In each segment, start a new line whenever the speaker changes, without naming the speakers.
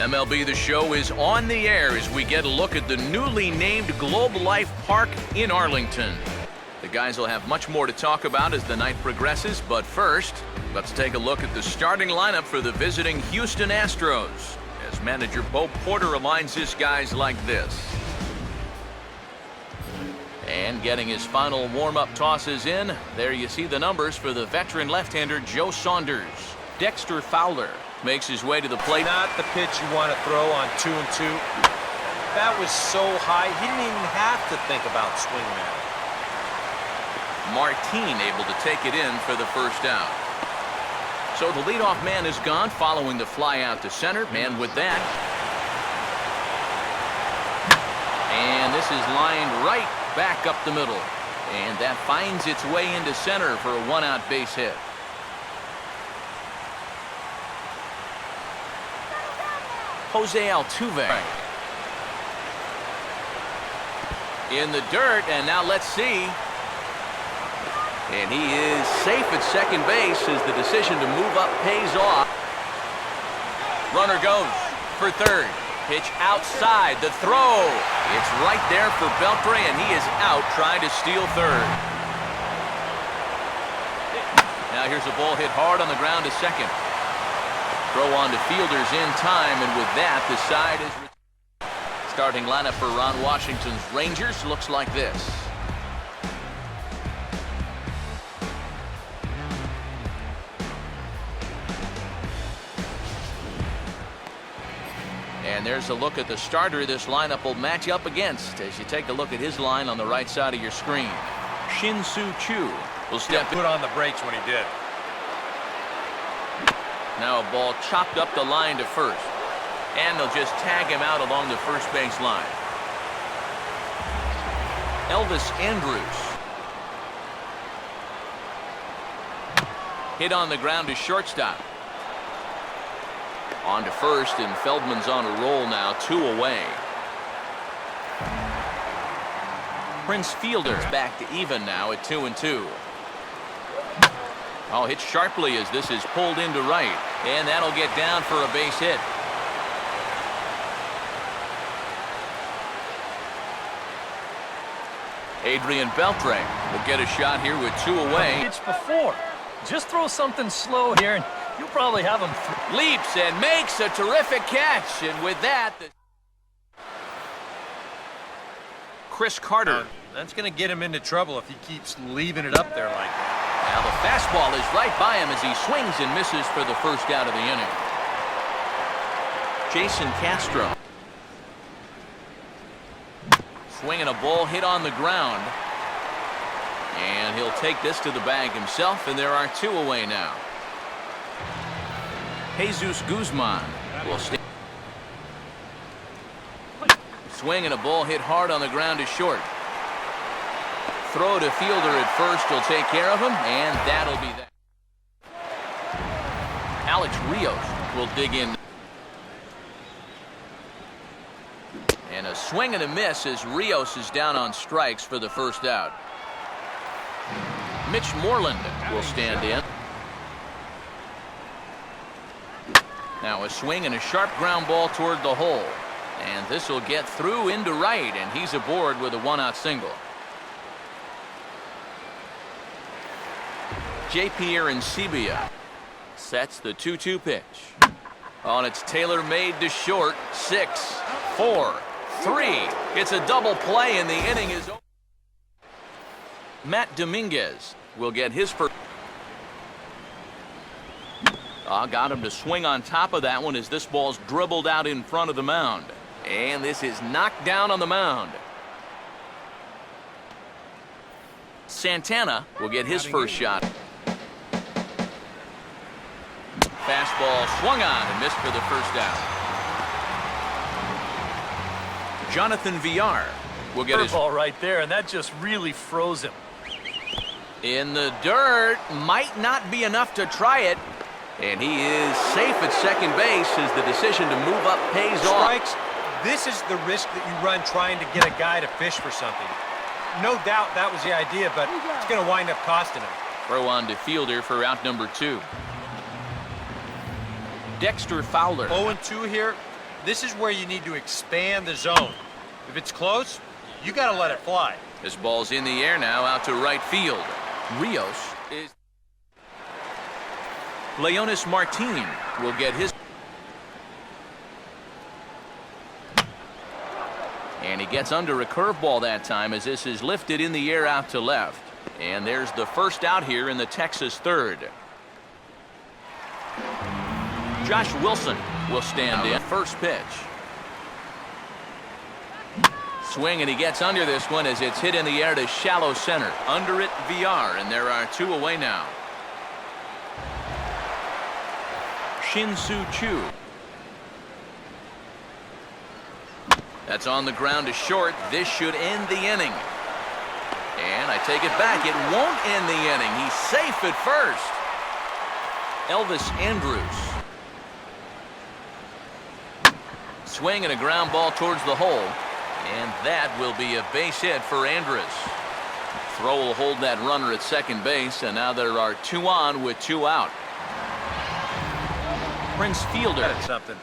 MLB The Show is on the air as we get a look at the newly named Globe Life Park in Arlington. The guys will have much more to talk about as the night progresses, but first, let's take a look at the starting lineup for the visiting Houston Astros, as manager Bo Porter aligns his guys like this. And getting his final warm-up tosses in, there you see the numbers for the veteran left-hander Joe Saunders. Dexter Fowler makes his way to the plate.
Not the pitch you want to throw on 2-2. That was so high, he didn't even have to think about swinging at it.
Martin able to take it in for the first out. So the leadoff man is gone following the fly out to center. And with that, and this is lined right back up the middle. And that finds its way into center for a one-out base hit. Jose Altuve in the dirt, and now let's see. And he is safe at second base as the decision to move up pays off. Runner goes for third. Pitch outside. The throw. It's right there for Beltre, and he is out trying to steal third. Now here's a ball hit hard on the ground to second. Throw on to fielders in time, and with that, the side is... Starting lineup for Ron Washington's Rangers looks like this. And there's a look at the starter this lineup will match up against as you take a look at his line on the right side of your screen. Soo-Choo will step in.
Put on the brakes when he did.
Now a ball chopped up the line to first. And they'll just tag him out along the first base line. Elvis Andrus. Hit on the ground to shortstop. On to first, and Feldman's on a roll now, 2 away. Prince Fielder back to even now at 2-2. Oh, hit sharply as this is pulled into right, and that'll get down for a base hit. Adrian Beltre will get a shot here with 2 away.
Pitch before. Just throw something slow here, and you'll probably have him.
Leaps and makes a terrific catch, and with that, Chris Carter.
That's going to get him into trouble if he keeps leaving it up there like that.
Now the fastball is right by him as he swings and misses for the first out of the inning. Jason Castro. Swinging a ball hit on the ground. And he'll take this to the bag himself, and there are 2 away now. Jesus Guzman will stay. Swinging a ball hit hard on the ground to short. Throw to fielder at first will take care of him, and that'll be that. Alex Rios will dig in. And a swing and a miss as Rios is down on strikes for the first out. Mitch Moreland will stand in. Now a swing and a sharp ground ball toward the hole. And this will get through into right, and he's aboard with a 1-out single. J.P. Arancibia sets the 2-2 pitch. On its tailor-made to short. 6, 4, 3. It's a double play, and the inning is over. Matt Dominguez will get his first. Got him to swing on top of that one as this ball's dribbled out in front of the mound. And this is knocked down on the mound. Santana will get his first shot. Fastball swung on and missed for the first out. Jonathan Villar will get his
ball right there, and that just really froze him.
In the dirt, might not be enough to try it. And he is safe at second base as the decision to move up pays
Strikes.
off.
This is the risk that you run trying to get a guy to fish for something. No doubt that was the idea, but it's going to wind up costing him.
Throw on to fielder for out number 2. Dexter Fowler.
0-2 here. This is where you need to expand the zone. If it's close, you got to let it fly.
This ball's in the air now, out to right field. Rios is... Leonis Martin will get his... And he gets under a curveball that time as this is lifted in the air out to left. And there's the first out here in the Texas third. Josh Wilson will stand in. First pitch. Swing, and he gets under this one as it's hit in the air to shallow center. Under it, VR, and there are two away now. Soo-Choo. That's on the ground to short. This should end the inning. And I take it back. It won't end the inning. He's safe at first. Elvis Andrus. Swing and a ground ball towards the hole. And that will be a base hit for Andrus. Throw will hold that runner at second base. And now there are two on with two out. Prince Fielder.
That's something.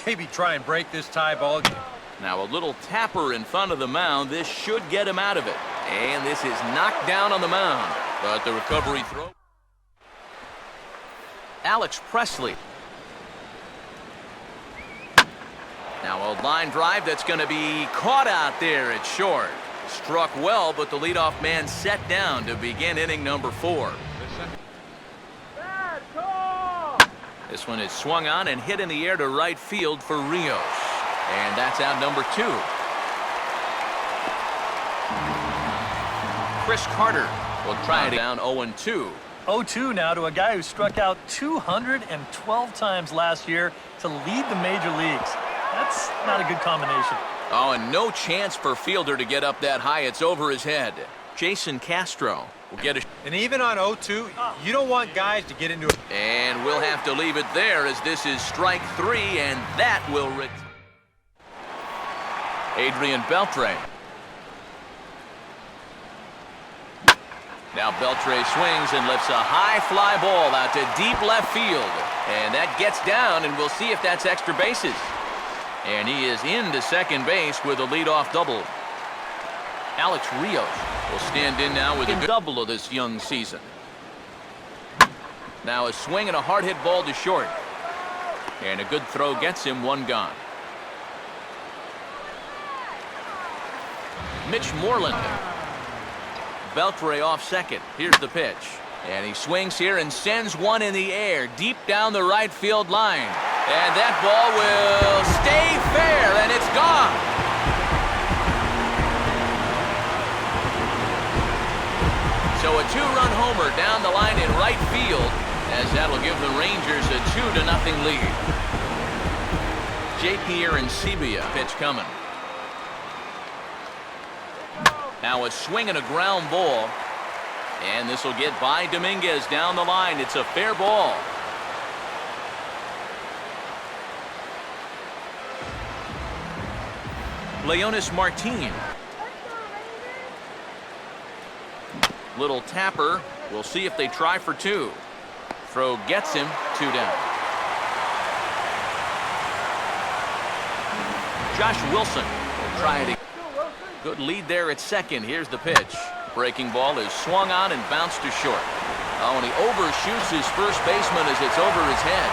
Maybe try and break this tie ball game.
Now a little tapper in front of the mound. This should get him out of it. And this is knocked down on the mound. But the recovery throw. Alex Presley. Now a line drive that's going to be caught out there at short. Struck well, but the leadoff man set down to begin inning number 4. This one is swung on and hit in the air to right field for Rios. And that's out number 2. Chris Carter will try it down 0-2.
0-2 now to a guy who struck out 212 times last year to lead the major leagues. That's not a good combination.
Oh, and no chance for Fielder to get up that high. It's over his head. Jason Castro will get a...
And even on 0-2, you don't want guys to get into it.
And we'll have to leave it there as this is strike 3, and that will... Adrian Beltre. Now Beltre swings and lifts a high fly ball out to deep left field. And that gets down, and we'll see if that's extra bases. And he is into second base with a leadoff double. Alex Rios will stand in now with a double of this young season. Now a swing and a hard hit ball to short. And a good throw gets him one gone. Mitch Moreland. Beltre off second. Here's the pitch. And he swings here and sends one in the air deep down the right field line. And that ball will stay fair, and it's gone. So a two-run homer down the line in right field, as that'll give the Rangers a 2-0 lead. J.P. Arancibia pitch coming. Now a swing and a ground ball. And this will get by Dominguez down the line. It's a fair ball. Leonis Martin. Little tapper. We'll see if they try for 2. Throw gets him 2 down. Josh Wilson will try it again. Good lead there at second. Here's the pitch. Breaking ball is swung on and bounced to short. Oh, and he overshoots his first baseman as it's over his head.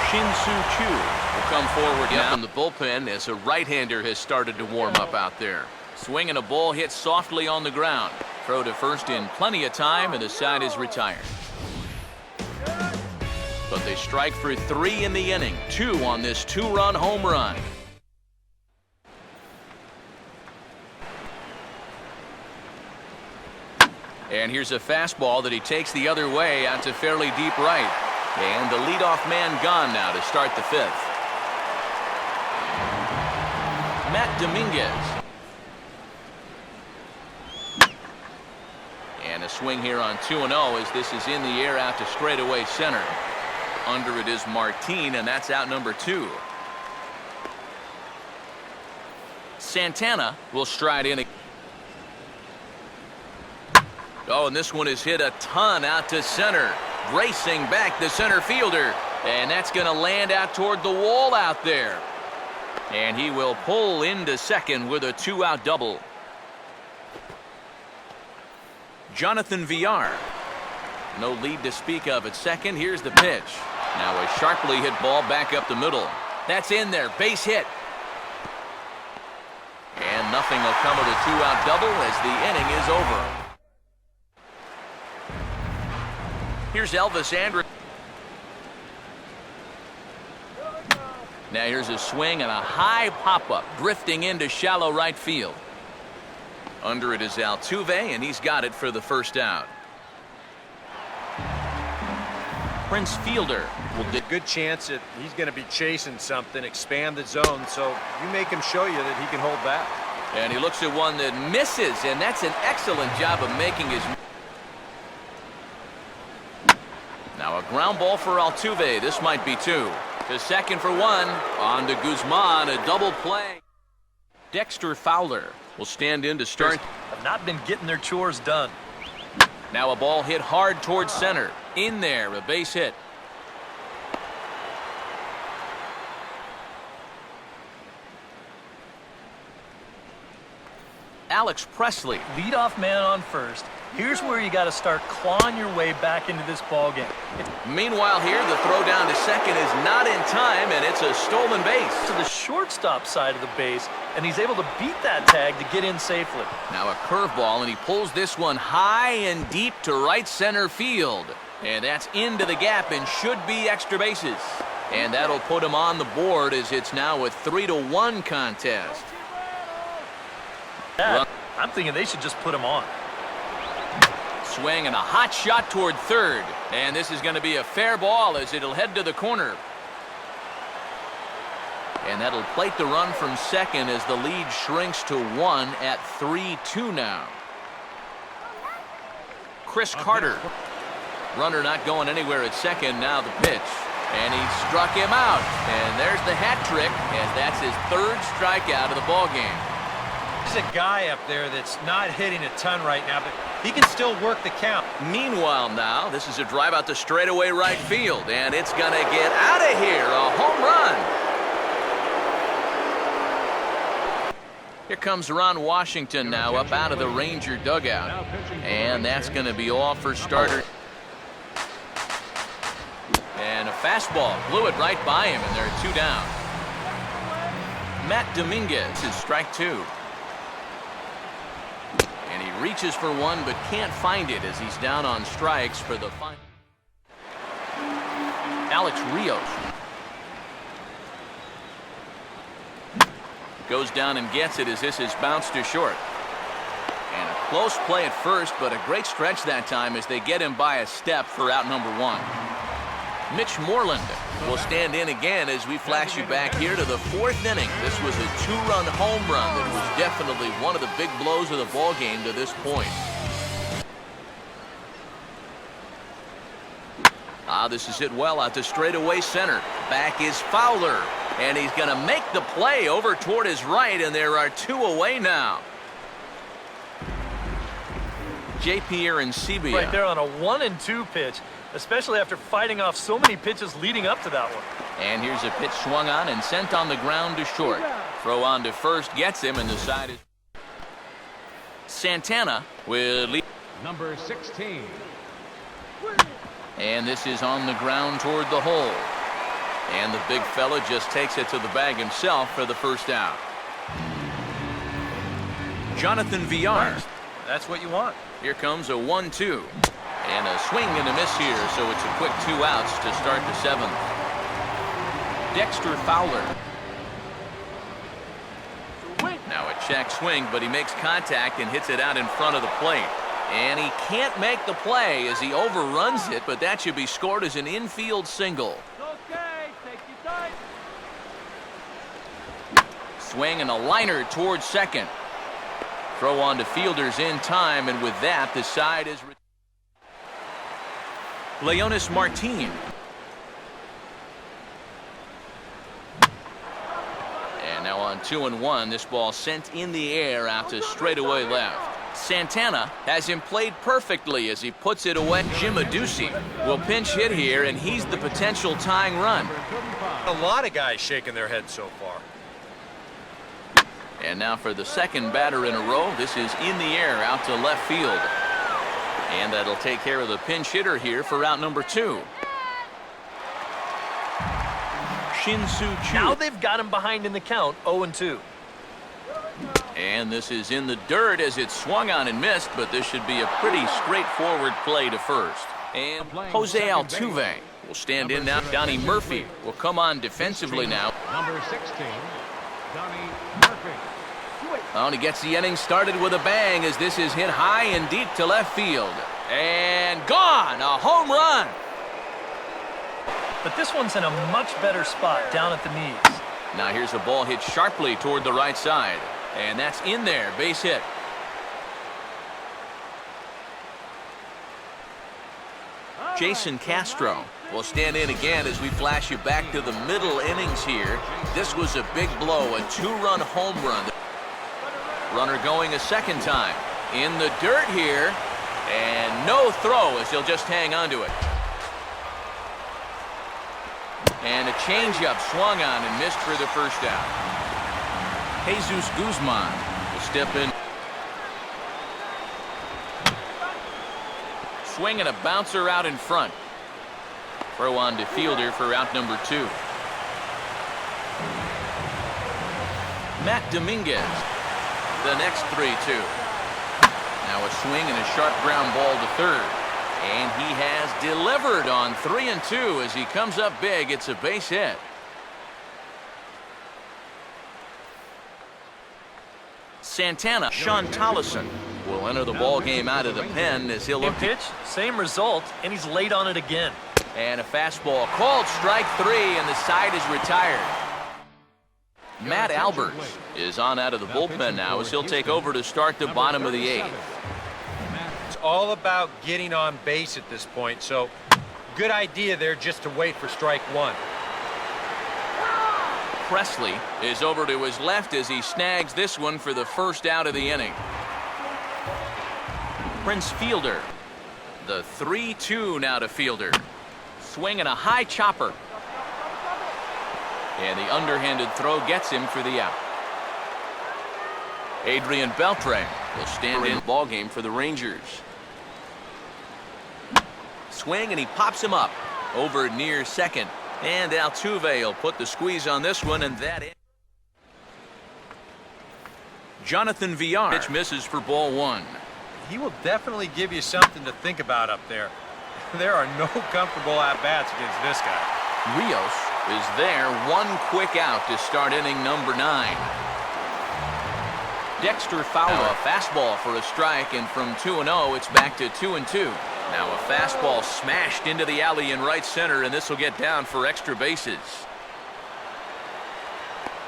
Soo-Choo will come forward now in the bullpen as a right-hander has started to warm up out there. Swing and a ball hit softly on the ground. Throw to first in plenty of time, and the side is retired. But they strike for 3 in the inning. 2 on this 2-run home run. And here's a fastball that he takes the other way out to fairly deep right. And the leadoff man gone now to start the 5th. Matt Dominguez. And a swing here on 2-0 as this is in the air out to straightaway center. Under it is Martin, and that's out number 2. Santana will stride in. Oh, and this one is hit a ton out to center. Racing back the center fielder. And that's going to land out toward the wall out there. And he will pull into second with a 2-out double. Jonathan Villar. No lead to speak of at second. Here's the pitch. Now a sharply hit ball back up the middle. That's in there. Base hit. And nothing will come of the 2-out double as the inning is over. Here's Elvis Andrus. Now here's a swing and a high pop-up drifting into shallow right field. Under it is Altuve, and he's got it for the first out. Prince Fielder will
good chance that he's going to be chasing something, expand the zone, so you make him show you that he can hold back.
And he looks at one that misses, and that's an excellent job of making his... Now a ground ball for Altuve. This might be two. To second for one. On to Guzman, a double play. Dexter Fowler will stand in to start.
Have not been getting their chores done.
Now a ball hit hard towards center. In there, a base hit. Alex Presley.
Leadoff man on first. Here's where you got to start clawing your way back into this ball game.
Meanwhile here, the throw down to second is not in time, and it's a stolen base.
To the shortstop side of the base, and he's able to beat that tag to get in safely.
Now a curveball, and he pulls this one high and deep to right center field. And that's into the gap and should be extra bases. And that'll put him on the board as it's now a 3-1 contest.
I'm thinking they should just put him on.
Swing and a hot shot toward third. And this is going to be a fair ball as it'll head to the corner. And that'll plate the run from second as the lead shrinks to 1 at 3-2 now. Chris Carter. Runner not going anywhere at second. Now the pitch. And he struck him out. And there's the hat trick as that's his third strikeout of the ball game.
There's a guy up there that's not hitting a ton right now, but he can still work the count.
Meanwhile now, this is a drive out to straightaway right field, and it's going to get out of here. A home run. Here comes Ron Washington now up out of the Ranger dugout. And that's going to be all for starter. And a fastball blew it right by him, and there are 2 down. Matt Dominguez is strike 2. And he reaches for one but can't find it as he's down on strikes for the final. Alex Rios goes down and gets it as this is bounced to short. And a close play at first, but a great stretch that time as they get him by a step for out number 1. Mitch Moreland will stand in again as we flash you back here to the 4th inning. This was a 2-run home run that was definitely one of the big blows of the ball game to this point. This is hit well out to straightaway center. Back is Fowler, and he's going to make the play over toward his right, and there are 2 away now. J.P. Arancibia.
Right there on a 1-2 pitch, especially after fighting off so many pitches leading up to that one.
And here's a pitch swung on and sent on the ground to short. Throw on to first gets him, and the side is... Santana will lead.
Number 16.
And this is on the ground toward the hole. And the big fella just takes it to the bag himself for the first out. Jonathan Villar.
That's what you want.
Here comes a 1-2. And a swing and a miss here, so it's a quick 2 outs to start the 7th. Dexter Fowler. Now a check swing, but he makes contact and hits it out in front of the plate. And he can't make the play as he overruns it, but that should be scored as an infield single.
Okay, take your time.
Swing and a liner towards second. Throw on to fielders in time, and with that, the side is... Leonis Martin. And now on 2-1, this ball sent in the air out to straightaway left. Santana has him played perfectly as he puts it away. Jim Adduci will pinch hit here, and he's the potential tying run.
A lot of guys shaking their heads so far.
And now for the second batter in a row. This is in the air out to left field. And that'll take care of the pinch hitter here for out number 2. Soo-Choo.
Now they've got him behind in the count, 0-2.
And this is in the dirt as it swung on and missed, but this should be a pretty straightforward play to first. And Jose Altuve will stand in now. Donnie Murphy will come on defensively now.
Number 16, Donnie Murphy.
Oh, and he gets the inning started with a bang as this is hit high and deep to left field. And gone! A home run!
But this one's in a much better spot down at the knees.
Now here's a ball hit sharply toward the right side. And that's in there, base hit. Jason Castro will stand in again as we flash you back to the middle innings here. This was a big blow, a 2-run home run. Runner going a second time. In the dirt here. And no throw as he'll just hang on to it. And a changeup swung on and missed for the first out. Jesus Guzman will step in. Swing and a bouncer out in front. Throw on to fielder for out number 2. Matt Dominguez, the next 3-2. Now a swing and a sharp ground ball to third. And he has delivered on 3-2 as he comes up big. It's a base hit. Santana, Sean Tollison will enter the ball game out of the pen as he'll look.
Pitch, same result, and he's late on it again.
And a fastball called strike 3, and the side is retired. Matt Alberts is on out of the bullpen now as he'll take over to start the bottom of the 8th.
It's all about getting on base at this point, so good idea there just to wait for strike 1.
Presley is over to his left as he snags this one for the first out of the inning. Prince Fielder, the 3-2 now to Fielder. Swing and a high chopper. And the underhanded throw gets him for the out. Adrian Beltre will stand in the ball game for the Rangers. Swing and he pops him up over near second. And Altuve will put the squeeze on this one, and that is Jonathan Villar. Pitch misses for ball 1.
He will definitely give you something to think about up there. There are no comfortable at-bats against this guy.
Rios is there, one quick out to start inning number 9. Dexter Fowler, a fastball for a strike, and from 2-0, it's back to 2-2. Now a fastball smashed into the alley in right center, and this will get down for extra bases.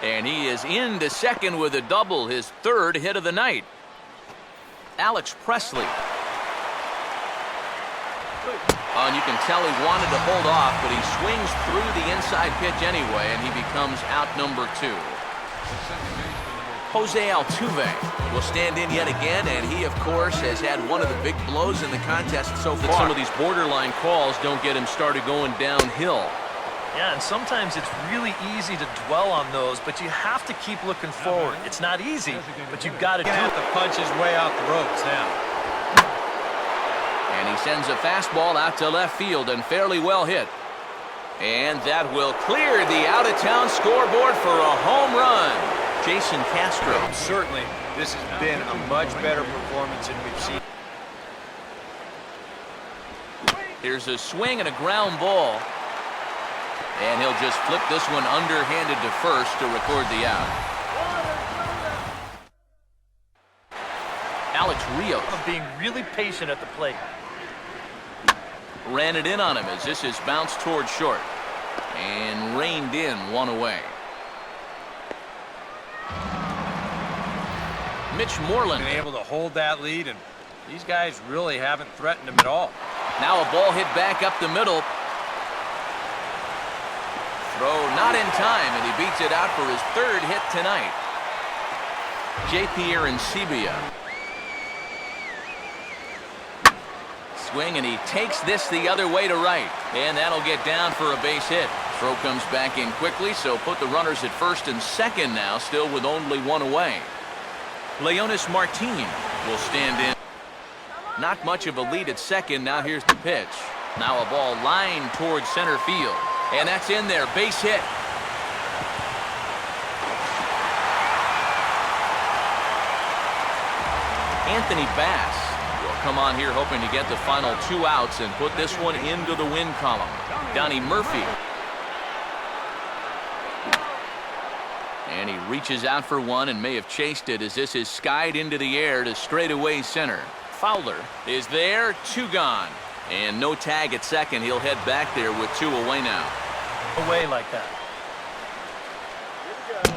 And he is into second with a double, his 3rd hit of the night. Alex Presley. And you can tell he wanted to hold off, but he swings through the inside pitch anyway, and he becomes out number 2. Jose Altuve will stand in yet again, and he, of course, has had one of the big blows in the contest so far. Some of these borderline calls don't get him started going downhill.
Yeah, and sometimes it's really easy to dwell on those, but you have to keep looking forward. It's not easy, but you've got to do it.
Have to punch his way out the ropes now.
And he sends a fastball out to left field and fairly well hit. And that will clear the out-of-town scoreboard for a home run. Jason Castro.
Certainly, this has been a much better performance than we've seen.
Here's a swing and a ground ball. And he'll just flip this one underhanded to first to record the out. Alex Rios
being really patient at the plate.
Ran it in on him as this is bounced toward short. And reined in one away. Mitch Moreland.
Been able to hold that lead, and these guys really haven't threatened him at all.
Now a ball hit back up the middle. Throw not in time, and he beats it out for his 3rd hit tonight. J.P. Arancibia. Swing, and he takes this the other way to right. And that'll get down for a base hit. Throw comes back in quickly, so put the runners at first and second now, still with only one away. Leonis Martin will stand in. Not much of a lead at second. Now here's the pitch. Now a ball lined towards center field. And that's in there. Base hit. Anthony Bass will come on here hoping to get the final 2 outs and put this one into the win column. Donnie Murphy. And he reaches out for one and may have chased it as this is skied into the air to straightaway center. Fowler is there, 2 gone. And no tag at second. He'll head back there with 2 away now.
Away like that.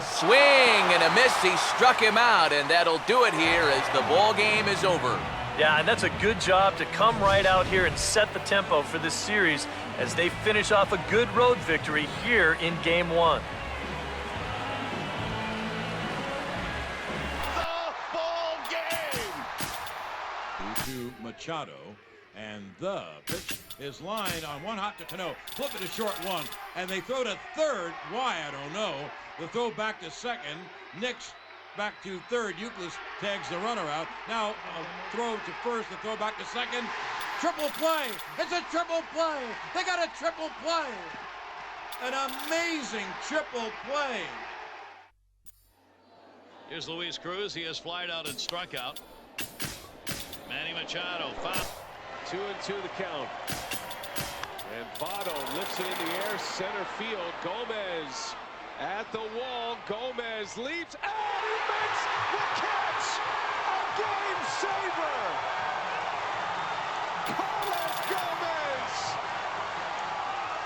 Swing and a miss. He struck him out, and that'll do it here as the ball game is over.
Yeah, and that's a good job to come right out here and set the tempo for this series as they finish off a good road victory here in Game 1.
To Machado, and the pitch is lined on one hop to Cano. Flip it to short one, and they throw to third. Why, I don't know. The throw back to second. Nix back to third. Euclid tags the runner out. Now a throw to first, the throw back to second. Triple play. It's a triple play. They got a triple play. An amazing triple play.
Here's Luis Cruz. He has flied out and struck out. Manny Machado foul.
2-2 the count. And Votto lifts it in the air, center field. Gomez at the wall. Gomez leaps, and he makes the catch! A game saver! Carlos Gomez!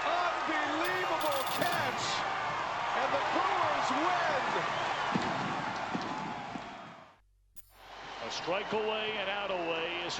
Unbelievable catch! And the Brewers win!
A strike away and out away is